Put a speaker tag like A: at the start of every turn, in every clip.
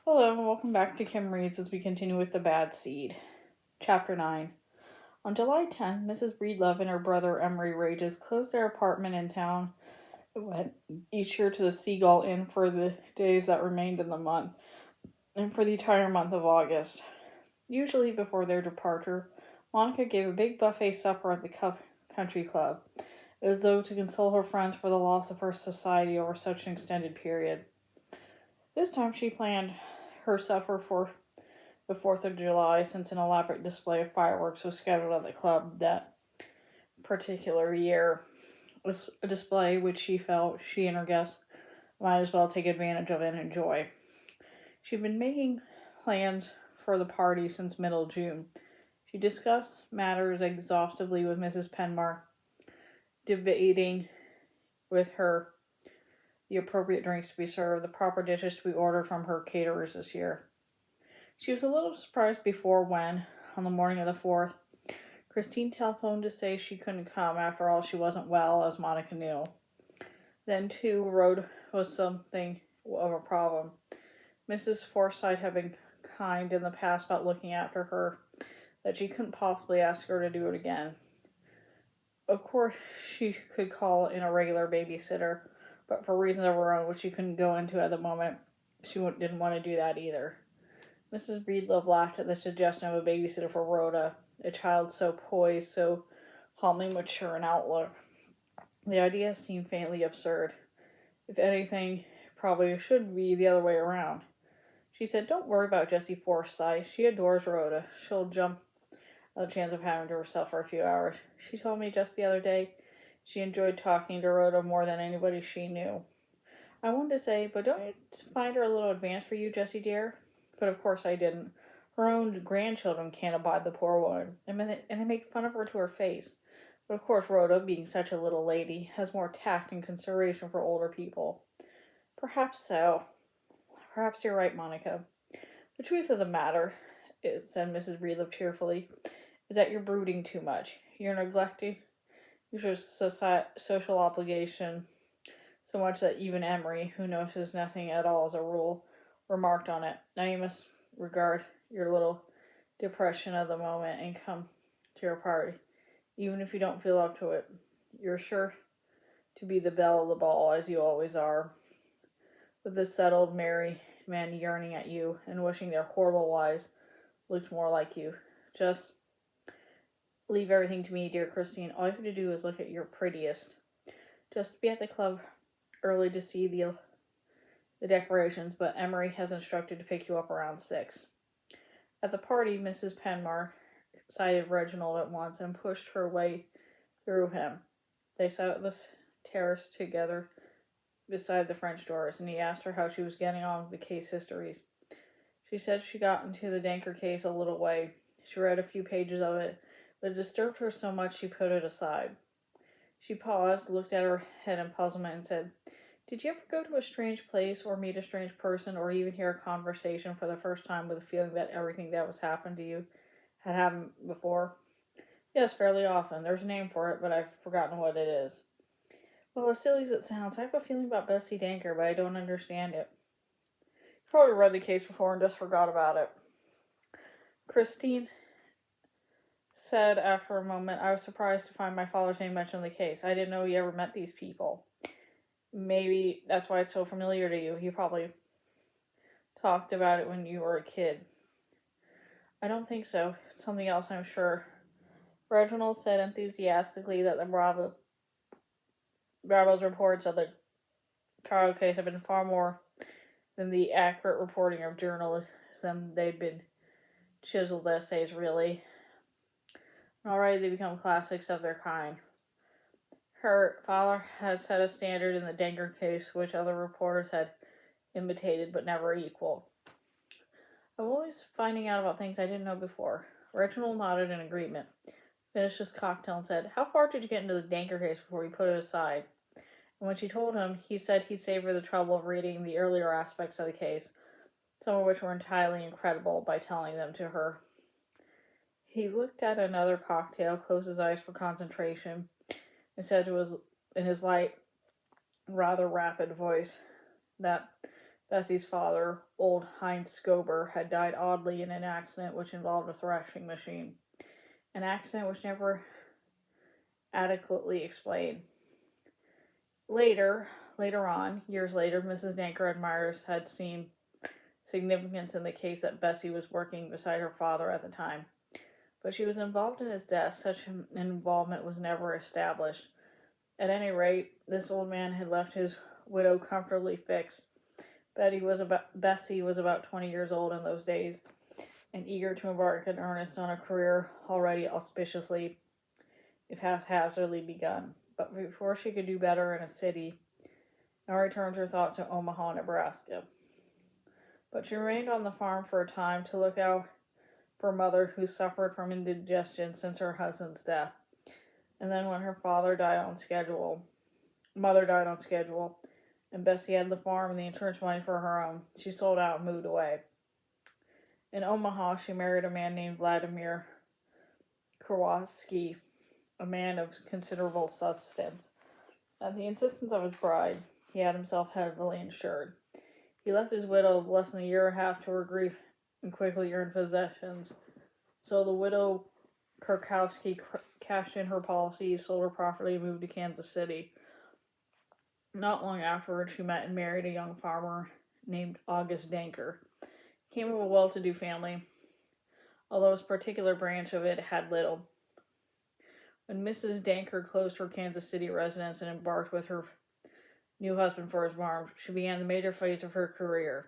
A: Hello, and welcome back to Kim Reads as we continue with The Bad Seed. Chapter 9. On July 10th, Mrs. Breedlove and her brother Emery Rages closed their apartment in town and went each year to the Seagull Inn for the days that remained in the month, and for the entire month of August. Usually before their departure, Monica gave a big buffet supper at the country club, as though to console her friends for the loss of her society over such an extended period. This time she planned her supper for the 4th of July, since an elaborate display of fireworks was scheduled at the club that particular year. It was a display which she felt she and her guests might as well take advantage of and enjoy. She'd been making plans for the party since middle June. She discussed matters exhaustively with Mrs. Penmar, debating with her the appropriate drinks to be served, the proper dishes to be ordered from her caterers this year. She was a little surprised before when, on the morning of the 4th, Christine telephoned to say she couldn't come. After all, she wasn't well, as Monica knew. Then, too, road was something of a problem. Mrs. Forsythe had been kind in the past about looking after her, that she couldn't possibly ask her to do it again. Of course, she could call in a regular babysitter, but for reasons of her own, which she couldn't go into at the moment, she didn't want to do that either. Mrs. Breedlove laughed at the suggestion of a babysitter for Rhoda, a child so poised, so calmly mature in outlook. The idea seemed faintly absurd. If anything, probably should be the other way around. She said, "Don't worry about Jessie Forsythe. She adores Rhoda. She'll jump at the chance of having to herself for a few hours. She told me just the other day she enjoyed talking to Rhoda more than anybody she knew. I wanted to say, but don't you find her a little advanced for you, Jessie dear?" But of course I didn't. Her own grandchildren can't abide the poor woman, and they make fun of her to her face. But of course Rhoda, being such a little lady, has more tact and consideration for older people. Perhaps so. Perhaps you're right, Monica. The truth of the matter, said Mrs. Breedlove cheerfully, is that you're brooding too much. You're neglecting your social obligation so much that even Emery, who notices nothing at all as a rule, remarked on it. Now you must regard your little depression of the moment and come to your party, even if you don't feel up to it. You're sure to be the belle of the ball, as you always are, with this settled, merry men yearning at you and wishing their horrible wives looked more like you. Just leave everything to me, dear Christine. All you have to do is look at your prettiest. Just be at the club early to see the decorations, but Emery has instructed to pick you up around 6. At the party, Mrs. Penmar sighted Reginald at once and pushed her way through him. They sat at the terrace together beside the French doors, and he asked her how she was getting on with the case histories. She said she got into the Denker case a little way. She read a few pages of it, but it disturbed her so much she put it aside. She paused, looked at her head in puzzlement, and said, "Did you ever go to a strange place, or meet a strange person, or even hear a conversation for the first time with a feeling that everything that was happened to you had happened before?" "Yes, fairly often. There's a name for it, but I've forgotten what it is." "Well, as silly as it sounds, I have a feeling about Bessie Denker, but I don't understand it." "You probably read the case before and just forgot about it." Christine said after a moment, "I was surprised to find my father's name mentioned in the case. I didn't know he ever met these people." "Maybe that's why it's so familiar to you. He probably talked about it when you were a kid." "I don't think so. It's something else, I'm sure." Reginald said enthusiastically that the Bravo's reports of the trial case had been far more than the accurate reporting of journalism. They'd been chiseled essays, really. And already they become classics of their kind. Her father had set a standard in the Denker case which other reporters had imitated but never equaled. "I'm always finding out about things I didn't know before." Reginald nodded in agreement, finished his cocktail, and said, "How far did you get into the Denker case before you put it aside?" And when she told him, he said he'd save her the trouble of reading the earlier aspects of the case, some of which were entirely incredible, by telling them to her. He looked at another cocktail, closed his eyes for concentration, and said in his light, rather rapid voice that Bessie's father, old Heinz Scober, had died oddly in an accident which involved a thrashing machine, an accident which never adequately explained. Later on, years later, Mrs. Denker and Myers had seen significance in the case that Bessie was working beside her father at the time. But she was involved in his death. Such an involvement was never established. At any rate, this old man had left his widow comfortably fixed. Bessie was about 20 years old in those days, and eager to embark in earnest on a career already auspiciously, if haphazardly, begun. But before she could do better in a city, Mary turned her thought to Omaha, Nebraska. But she remained on the farm for a time to look out for mother, who suffered from indigestion since her husband's death. And then when her mother died on schedule, and Bessie had the farm and the insurance money for her own, she sold out and moved away. In Omaha, she married a man named Vladimir Kowalski, a man of considerable substance. At the insistence of his bride, he had himself heavily insured. He left his widow of less than a year and a half to her grief and quickly earned possessions. So the widow Kurkowski cashed in her policies, sold her property, and moved to Kansas City. Not long afterwards, she met and married a young farmer named August Denker. He came of a well-to-do family, although his particular branch of it had little. When Mrs. Denker closed her Kansas City residence and embarked with her new husband for his farm, she began the major phase of her career.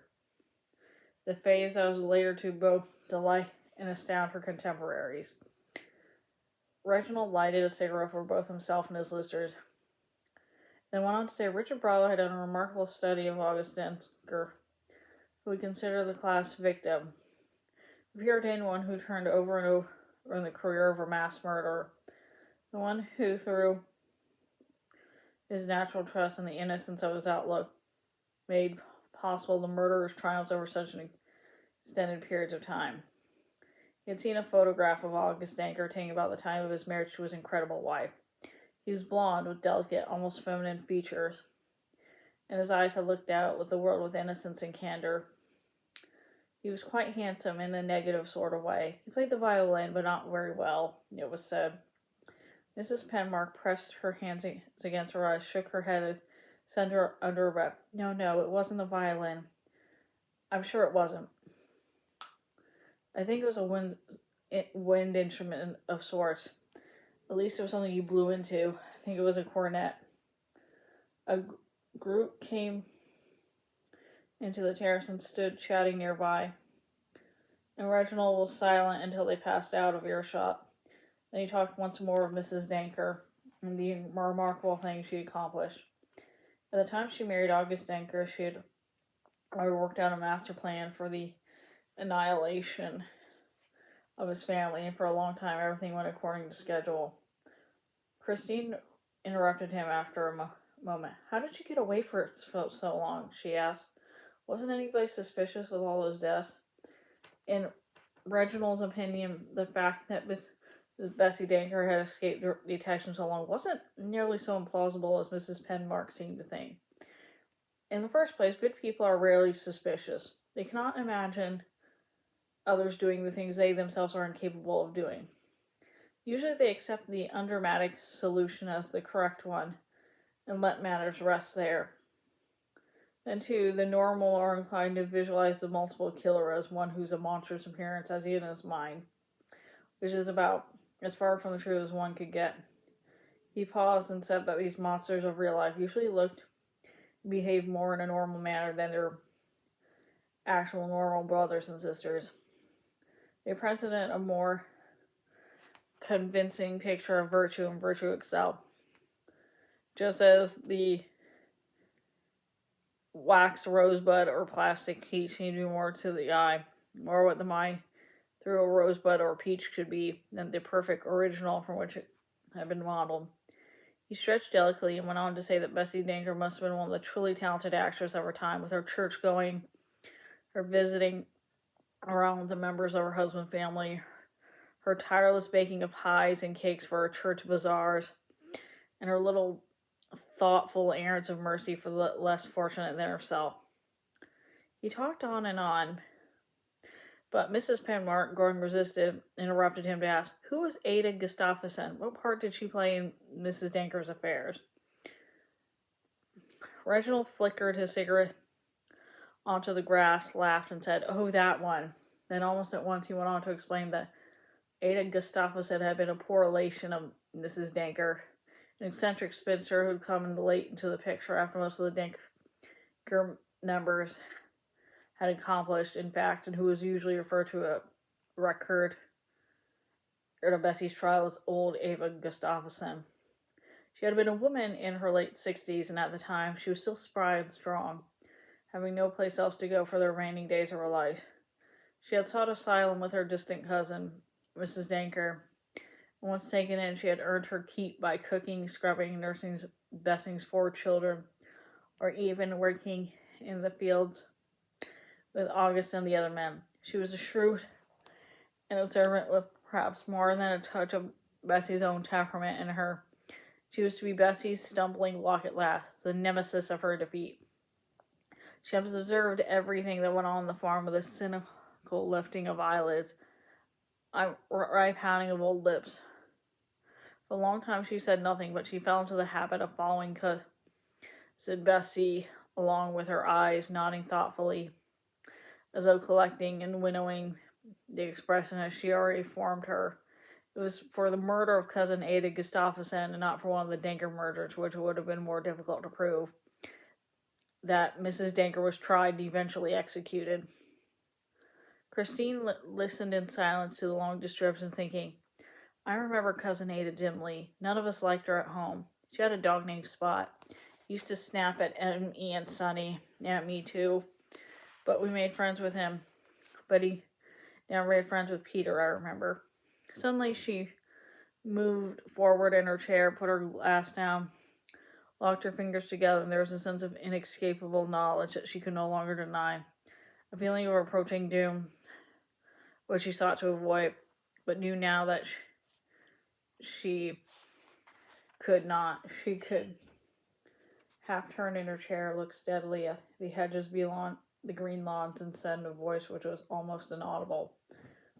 A: The phase that was later to both delight and astound her contemporaries. Reginald lighted a cigarette for both himself and his listeners, then went on to say Richard Browder had done a remarkable study of August Denker, who we consider the class victim, the Puritan one who turned over and over in the career of a mass murderer, the one who, through his natural trust in the innocence of his outlook, made possible the murderer's triumphs over such an extended periods of time. He had seen a photograph of August Denker taken about the time of his marriage to his incredible wife. He was blond, with delicate, almost feminine features, and his eyes had looked out with the world with innocence and candor. He was quite handsome in a negative sort of way. He played the violin, but not very well, it was said. Mrs. Penmark pressed her hands against her eyes, shook her head, and said under her breath, No, it wasn't the violin. I'm sure it wasn't. I think it was a wind instrument of sorts. At least it was something you blew into. I think it was a cornet. A group came into the terrace and stood chatting nearby, and Reginald was silent until they passed out of earshot. Then he talked once more of Mrs. Denker and the remarkable things she accomplished. At the time she married August Denker, she had already worked out a master plan for the annihilation of his family, and for a long time everything went according to schedule. Christine interrupted him after a moment. How did you get away for so long? She asked. Wasn't anybody suspicious with all those deaths? In Reginald's opinion, the fact that Bessie Denker had escaped detection so long wasn't nearly so implausible as Mrs. Penmark seemed to think. In the first place, good people are rarely suspicious. They cannot imagine others doing the things they themselves are incapable of doing. Usually they accept the undramatic solution as the correct one and let matters rest there. Then, too, the normal are inclined to visualize the multiple killer as one whose a monstrous appearance has he in his mind, which is about as far from the truth as one could get. He paused and said that these monsters of real life usually looked and behaved more in a normal manner than their actual normal brothers and sisters. They present a more convincing picture of virtue and virtue itself, just as the wax rosebud or plastic peach seem to be more to the eye, more what the mind through a rosebud or peach could be than the perfect original from which it had been modeled. He stretched delicately and went on to say that Bessie Denker must have been one of the truly talented actors of her time, with her church going, her visiting around with the members of her husband's family, her tireless baking of pies and cakes for her church bazaars, and her little thoughtful errands of mercy for the less fortunate than herself. He talked on, but Mrs. Penmark, growing resistant, interrupted him to ask, "Who was Ada Gustafsson? What part did she play in Mrs. Denker's affairs?" Reginald flickered his cigarette onto the grass, laughed, and said, "Oh, that one." Then almost at once he went on to explain that Ada Gustafsson had been a poor relation of Mrs. Denker, an eccentric spinster who had come late into the picture after most of the Denker numbers had accomplished, in fact, and who was usually referred to a record of Bessie's trial as old Ava Gustafsson. She had been a woman in her late 60s, and at the time she was still spry and strong, having no place else to go for the remaining days of her life. She had sought asylum with her distant cousin, Mrs. Denker, and once taken in, she had earned her keep by cooking, scrubbing, nursing Bessie's 4 children, or even working in the fields with August and the other men. She was a shrewd and observant with perhaps more than a touch of Bessie's own temperament in her. She was to be Bessie's stumbling block at last, the nemesis of her defeat. She had observed everything that went on the farm with a cynical lifting of eyelids, a wry pounding of old lips. For a long time she said nothing, but she fell into the habit of following said Bessie along with her eyes, nodding thoughtfully, as though collecting and winnowing the expression as she already formed her. It was for the murder of cousin Ada Gustafsson, and not for one of the Denker murders, which would have been more difficult to prove, that Mrs. Denker was tried and eventually executed. Christine listened in silence to the long description, thinking, "I remember cousin Ada dimly. None of us liked her at home. She had a dog named Spot. He used to snap at me and Sonny, and at me too. But we made friends with him. But he never made friends with Peter, I remember." Suddenly she moved forward in her chair, put her glass down, locked her fingers together, and there was a sense of inescapable knowledge that she could no longer deny. A feeling of approaching doom, which she sought to avoid, but knew now that she could not. She could half turn in her chair, look steadily at the hedges beyond the green lawns, and said in a voice which was almost inaudible,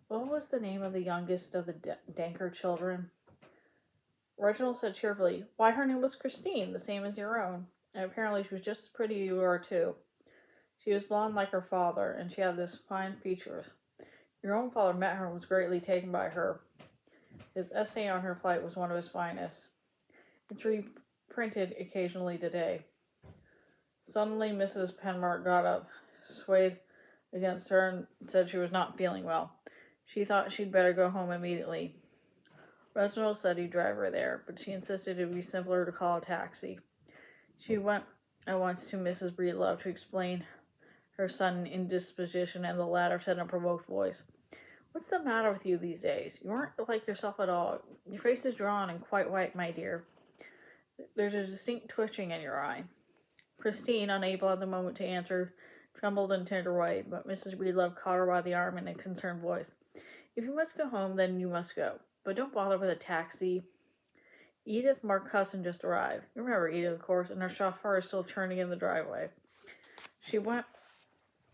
A: "What was the name of the youngest of the Denker children?" Reginald said cheerfully, "Why, her name was Christine, the same as your own. And apparently she was just as pretty as you are, too. She was blonde like her father, and she had these fine features. Your own father met her and was greatly taken by her. His essay on her plight was one of his finest. It's reprinted occasionally today." Suddenly Mrs. Penmark got up, swayed against her, and said she was not feeling well. She thought she'd better go home immediately. Reginald said he'd drive her there, but she insisted it would be simpler to call a taxi. She went at once to Mrs. Breedlove to explain her sudden indisposition, and the latter said in a provoked voice, "What's the matter with you these days? You aren't like yourself at all. Your face is drawn and quite white, my dear. There's a distinct twitching in your eye." Christine, unable at the moment to answer, trembled and turned away, but Mrs. Breedlove caught her by the arm in a concerned voice. "If you must go home, then you must go. But don't bother with a taxi. Edith Marcuson just arrived. You remember Edith, of course, and her chauffeur is still turning in the driveway." She went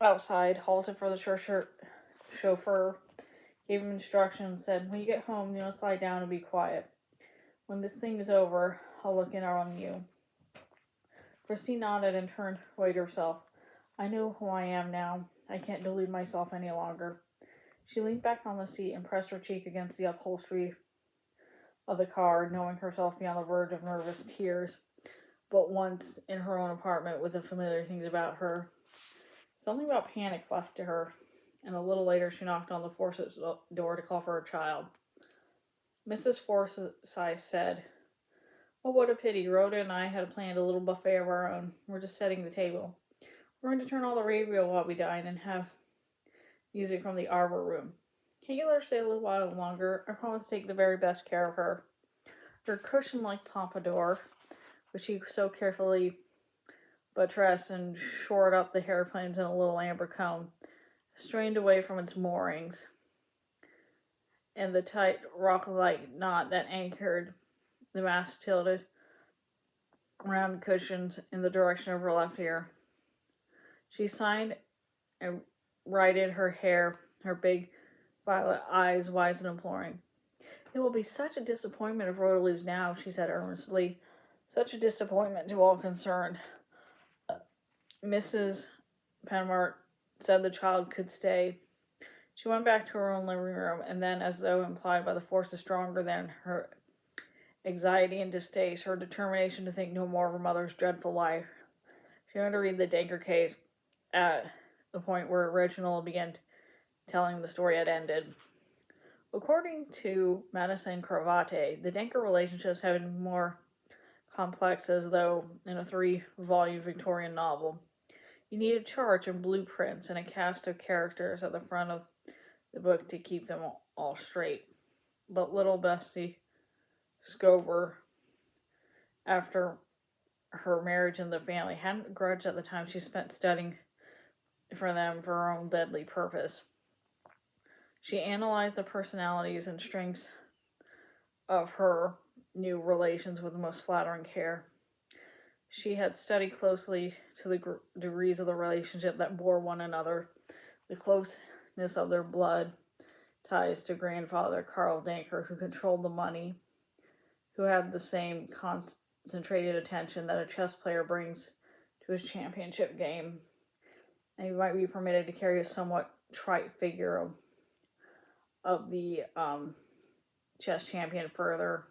A: outside, halted for the chauffeur, gave him instructions, and said, "When you get home, you must lie down and be quiet. When this thing is over, I'll look in on you." Christine nodded and turned away to herself. "I know who I am now. I can't delude myself any longer." She leaned back on the seat and pressed her cheek against the upholstery of the car, knowing herself beyond the verge of nervous tears. But once in her own apartment with the familiar things about her, something about panic left to her, and a little later she knocked on the Forsyth door to call for her child. Mrs. Forsyth said, "Oh, what a pity. Rhoda and I had planned a little buffet of our own. We're just setting the table. We're going to turn on the radio while we dine and have music from the arbor room. Can't you let her stay a little while longer? I promise to take the very best care of her." Her cushion-like pompadour, which she so carefully buttressed and shored up the hairpins in a little amber comb, strained away from its moorings, and the tight rock-like knot that anchored the mass tilted around the cushions in the direction of her left ear. She signed and righted her hair, her big violet eyes wise and imploring. "It will be such a disappointment if Rhoda leaves now," she said earnestly. "Such a disappointment to all concerned." Mrs. Penmark said the child could stay. She went back to her own living room, and then, as though implied by the forces stronger than her anxiety and distaste, her determination to think no more of her mother's dreadful life, she went to read the Denker case at the point where Reginald began telling the story had ended. According to Madison Cravate, the Denker relationships have been more complex, as though in a 3-volume Victorian novel. You need a chart and blueprints and a cast of characters at the front of the book to keep them all straight. But little Bessie Scover, after her marriage and the family, hadn't grudged at the time she spent studying for them for her own deadly purpose. She analyzed the personalities and strengths of her new relations with the most flattering care. She had studied closely to the degrees of the relationship that bore one another, the closeness of their blood ties to grandfather Carl Denker, who controlled the money, who had the same concentrated attention that a chess player brings to his championship game, and he might be permitted to carry a somewhat trite figure of the chess champion further.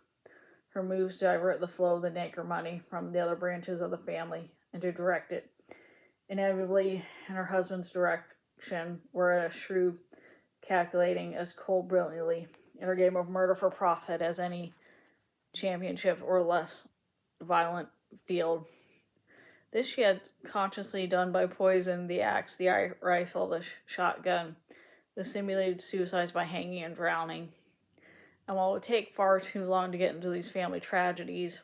A: Her moves divert the flow of the Denker money from the other branches of the family and to direct it inevitably in her husband's direction, whereas shrewd, calculating, as cold brilliantly in her game of murder for profit as any championship or less violent field. This she had consciously done by poison, the axe, the rifle, the shotgun, the simulated suicides by hanging and drowning. And while it would take far too long to get into these family tragedies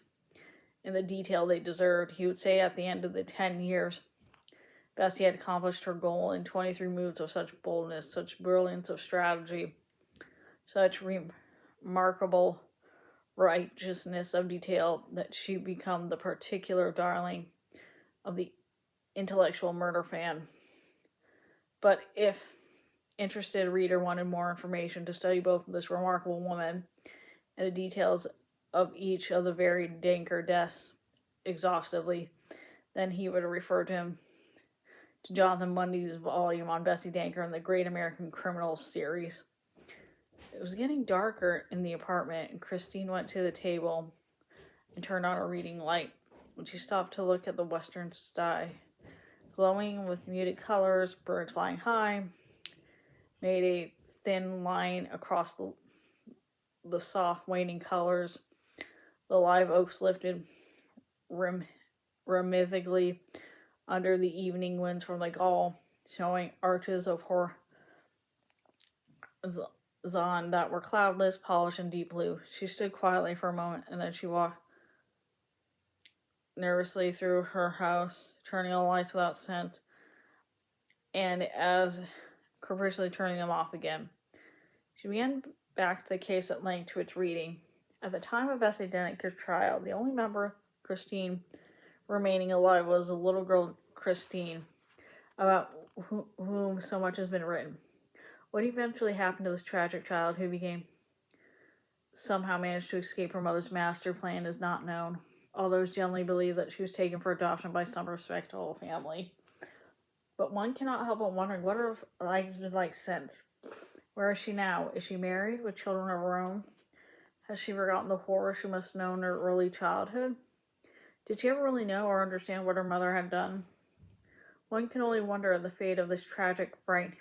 A: in the detail they deserved, he would say at the end of the 10 years, Bessie had accomplished her goal in 23 moves of such boldness, such brilliance of strategy, such remarkable righteousness of detail, that she became the particular darling of the intellectual murder fan. But if interested reader wanted more information to study both this remarkable woman and the details of each of the varied Denker deaths exhaustively, then he would refer to him to Jonathan Mundy's volume on Bessie Denker and the Great American Criminals series. It was getting darker in the apartment, and Christine went to the table and turned on a reading light. When she stopped to look at the western sky, glowing with muted colors, birds flying high, made a thin line across the soft waning colors. The live oaks lifted rhythmically under the evening winds from the gall, showing arches of horizon that were cloudless, polished, and deep blue. She stood quietly for a moment, and then she walked nervously through her house, turning on the lights without scent, and as capriciously turning them off again. She began back to the case at length to its reading. At the time of Bessie Denker's trial, the only member of Christine remaining alive was the little girl Christine, about whom so much has been written. What eventually happened to this tragic child, who somehow managed to escape her mother's master plan, is not known, although it's generally believed that she was taken for adoption by some respectable family. But one cannot help but wondering what her life has been like since. Where is she now? Is she married with children of her own? Has she forgotten the horror she must have known in her early childhood? Did she ever really know or understand what her mother had done? One can only wonder at the fate of this tragic, bright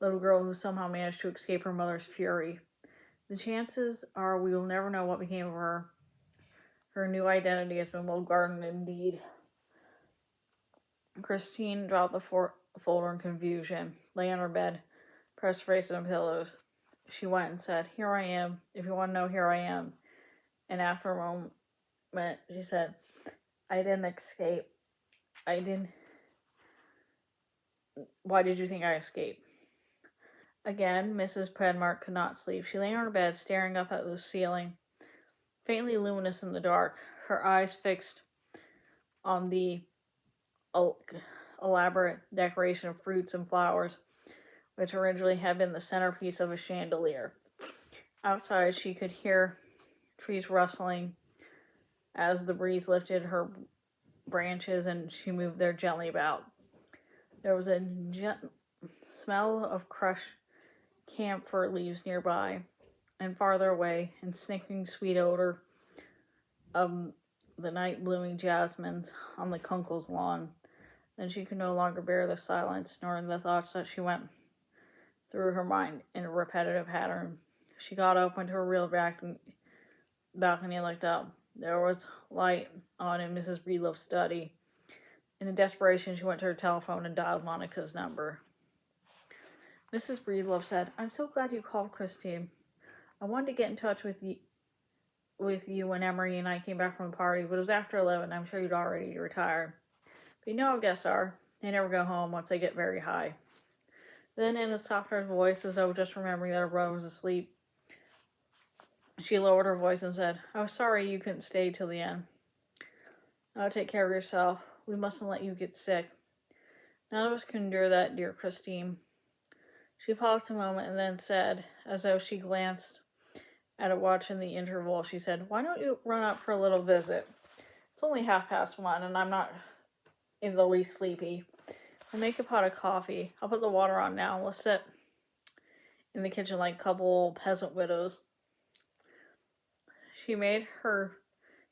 A: little girl who somehow managed to escape her mother's fury. The chances are we will never know what became of her. Her new identity has been well guarded indeed. Christine dropped the folder in confusion, lay on her bed, pressed her face on pillows. She went and said, "Here I am. If you want to know, here I am." And after a moment, she said, "I didn't escape. I didn't. Why did you think I escaped?" Again, Mrs. Penmark could not sleep. She lay on her bed, staring up at the ceiling, faintly luminous in the dark, her eyes fixed on the elaborate decoration of fruits and flowers, which originally had been the centerpiece of a chandelier. Outside, she could hear trees rustling as the breeze lifted her branches and she moved there gently about. There was a smell of crushed camphor leaves nearby, and farther away, and sniffing sweet odor of the night blooming jasmines on the Kunkel's lawn. Then she could no longer bear the silence, nor the thoughts that she went through her mind in a repetitive pattern. She got up, went to her real balcony, and looked up. There was light on in Mrs. Breedlove's study. In desperation, she went to her telephone and dialed Monica's number. Mrs. Breedlove said, "I'm so glad you called, Christine. I wanted to get in touch with you when Emery and I came back from the party, but it was after 11. I'm sure you'd already retired. But you know how guests are. They never go home once they get very high." Then, in a softer voice, as though just remembering that her brother was asleep, she lowered her voice and said, "I was sorry you couldn't stay till the end. Now take care of yourself. We mustn't let you get sick. None of us can endure that, dear Christine." She paused a moment and then said, as though she glanced at a watch in the interval, she said, "Why don't you run up for a little visit? It's only 1:30, and I'm not in the least sleepy. I'll make a pot of coffee. I'll put the water on now. Let's sit in the kitchen like a couple peasant widows." She made her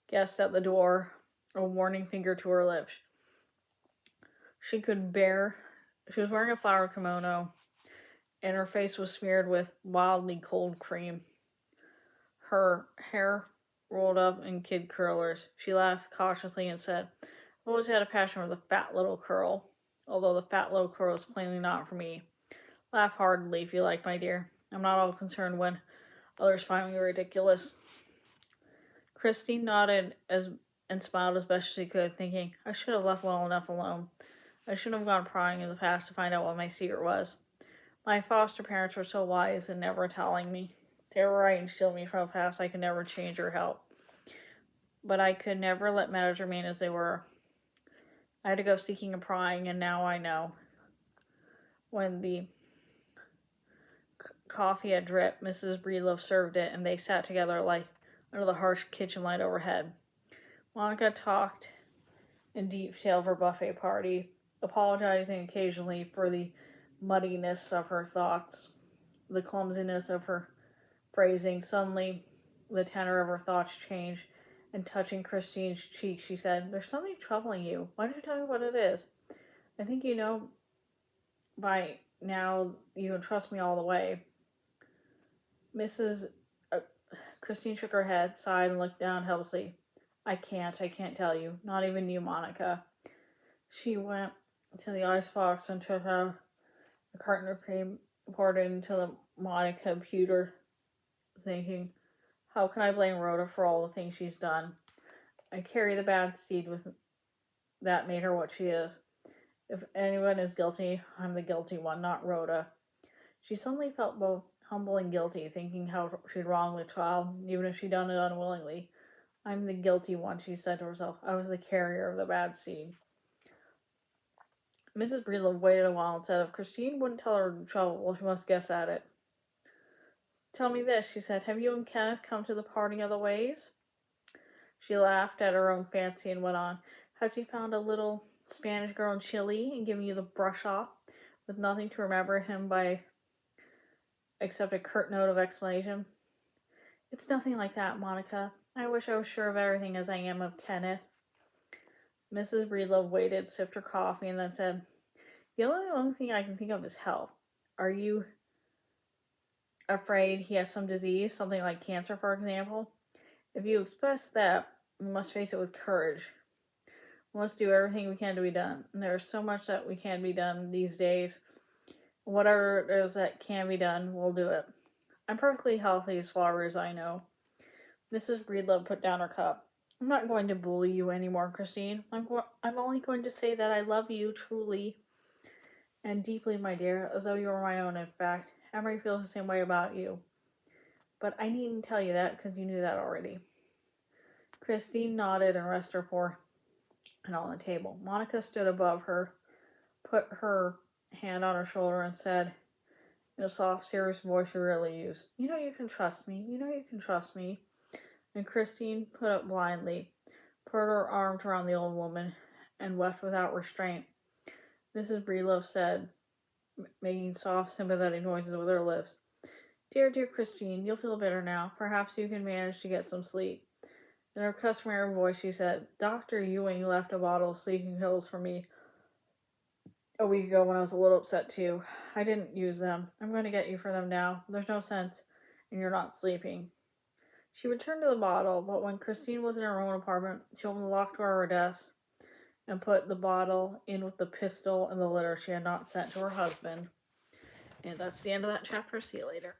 A: guest at the door a warning finger to her lips. She was wearing a flowered kimono, and her face was smeared with wildly cold cream. Her hair rolled up in kid curlers. She laughed cautiously and said, "I've always had a passion for the fat little curl, although the fat little curl is plainly not for me. Laugh heartily if you like, my dear. I'm not all concerned when others find me ridiculous." Christine nodded and smiled as best she could, thinking, "I should have left well enough alone. I shouldn't have gone prying in the past to find out what my secret was. My foster parents were so wise in never telling me. They were right in shielding me from a past I could never change or help. But I could never let matters remain as they were. I had to go seeking and prying, and now I know." When the coffee had dripped, Mrs. Breedlove served it, and they sat together like under the harsh kitchen light overhead. Monica talked in detail of her buffet party, apologizing occasionally for the muddiness of her thoughts, the clumsiness of her phrasing. Suddenly, the tenor of her thoughts changed, and touching Christine's cheek, she said, "There's something troubling you. Why don't you tell me what it is? I think you know by now you can trust me all the way." Mrs. Christine shook her head, sighed, and looked down helplessly. I can't tell you. Not even you, Monica." She went to the icebox and took out a carton of cream, poured it into the Monica pewter, thinking, "How can I blame Rhoda for all the things she's done? I carry the bad seed with that made her what she is. If anyone is guilty, I'm the guilty one, not Rhoda." She suddenly felt both humble and guilty, thinking how she'd wronged the child, even if she'd done it unwillingly. "I'm the guilty one," she said to herself. "I was the carrier of the bad seed." Mrs. Breedlove waited a while and said if Christine wouldn't tell her the trouble, well, she must guess at it. "Tell me this," she said. "Have you and Kenneth come to the parting of the ways?" She laughed at her own fancy and went on. "Has he found a little Spanish girl in Chile and given you the brush off, with nothing to remember him by except a curt note of explanation?" "It's nothing like that, Monica. I wish I was sure of everything as I am of Kenneth." Mrs. Breedlove waited, sipped her coffee, and then said, "The only thing I can think of is health. Are you afraid he has some disease, something like cancer, for example? If you express that, we must face it with courage. We must do everything we can to be done. And there is so much that we can be done these days. Whatever it is that can be done, we'll do it. I'm perfectly healthy as far as I know." Mrs. Breedlove put down her cup. "I'm not going to bully you anymore, Christine. I'm only going to say that I love you truly and deeply, my dear, as though you were my own, in fact. Emery feels the same way about you. But I needn't tell you that, because you knew that already." Christine nodded and rested her forehead on the table. Monica stood above her, put her hand on her shoulder and said, in a soft, serious voice she rarely used, "You know you can trust me. You know you can trust me." And Christine put up blindly, put her arms around the old woman, and wept without restraint. Mrs. Breedlove said, making soft, sympathetic noises with her lips, "Dear, dear Christine, you'll feel better now. Perhaps you can manage to get some sleep." In her customary voice she said, "Dr. Ewing left a bottle of sleeping pills for me a week ago when I was a little upset too. I didn't use them. I'm going to get you for them now. There's no sense in your not sleeping." She returned to the bottle, but when Christine was in her own apartment, she opened the locked drawer of her desk and put the bottle in with the pistol and the letter she had not sent to her husband. And that's the end of that chapter. See you later.